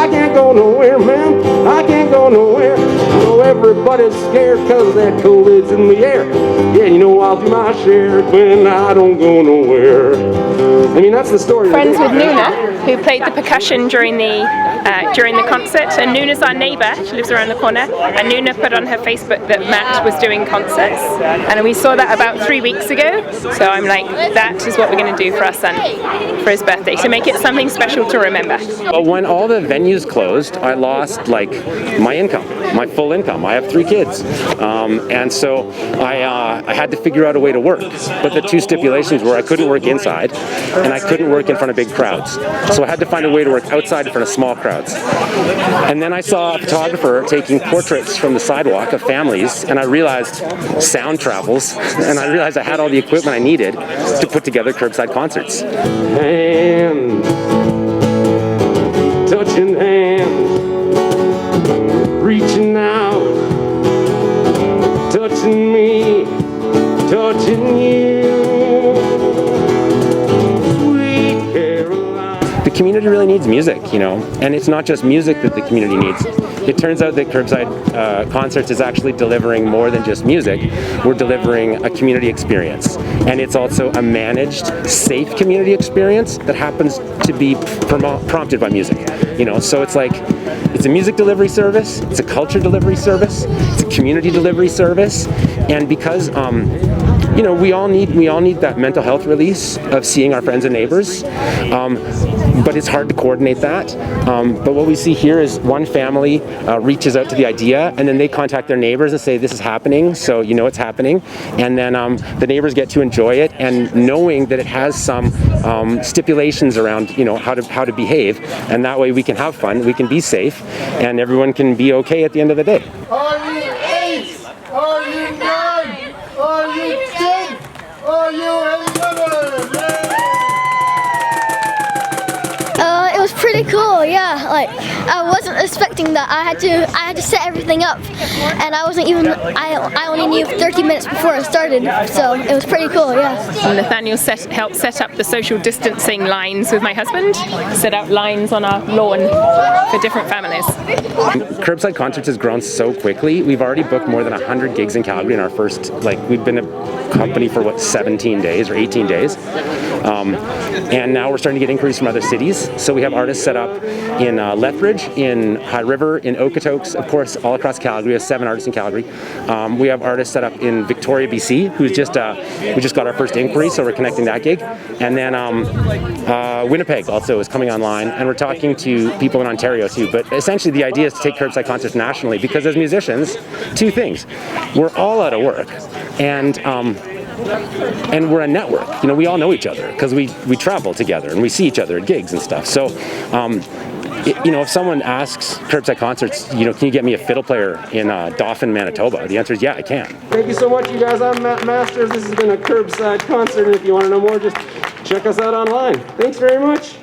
I can't go nowhere, man. I can't go nowhere. You know, everybody's scared because that COVID's in the air. Yeah, you know, I'll do my share when I don't go nowhere. I mean, that's the story. Friends with Nuna, who played the percussion during the concert. And Nuna's our neighbour, she lives around the corner, and Nuna put on her Facebook that Matt was doing concerts, and we saw that about 3 weeks ago, so I'm like, that is what we're going to do for our son for his birthday, to make it something special to remember. But when all the venues closed, I lost like my income, my full income. I have 3 kids, and so I had to figure out a way to work, but the 2 stipulations were I couldn't work inside and I couldn't work in front of big crowds, so I had to find a way to work outside in front of small crowds. And then I saw a photographer taking portraits from the sidewalk of families, and I realized sound travels, and I realized I had all the equipment I needed to put together curbside concerts. Hands, touching hands, reaching out, touching me, touching you. The community really needs music, you know, and it's not just music that the community needs. It turns out that Curbside Concerts is actually delivering more than just music. We're delivering a community experience, and it's also a managed, safe community experience that happens to be prompted by music, you know. So it's like, it's a music delivery service, it's a culture delivery service, it's a community delivery service, and because you know, we all need that mental health release of seeing our friends and neighbors, but it's hard to coordinate that. But what we see here is one family reaches out to the idea, and then they contact their neighbors and say, this is happening, so you know it's happening, and then the neighbors get to enjoy it, and knowing that it has some stipulations around, you know, how to behave, and that way we can have fun, we can be safe, and everyone can be okay at the end of the day. Are you 8? Are you 9? Are you 10? Are you 11? It was pretty cool, yeah. Like, I wasn't expecting that. I had to set everything up, and I only knew 30 minutes before it started, so it was pretty cool, yeah. And Nathaniel helped set up the social distancing lines with my husband, set out lines on our lawn for different families. Curbside Concerts has grown so quickly. We've already booked more than 100 gigs in Calgary in our first, like, we've been a company for what, 17 days or 18 days. And now we're starting to get inquiries from other cities. So we have artists set up in Lethbridge, in High River, in Okotoks, of course, all across Calgary. We have 7 artists in Calgary. We have artists set up in Victoria, BC, who's just, we just got our first inquiry, so we're connecting that gig. And then Winnipeg also is coming online, and we're talking to people in Ontario too. But essentially the idea is to take Curbside Concerts nationally, because as musicians, 2 things. We're all out of work, and we're a network. You know, we all know each other because we travel together and we see each other at gigs and stuff. So, you know, if someone asks Curbside Concerts, you know, can you get me a fiddle player in Dauphin, Manitoba? The answer is yeah, I can. Thank you so much, you guys. I'm Matt Masters. This has been a Curbside Concert, and if you want to know more, just check us out online. Thanks very much.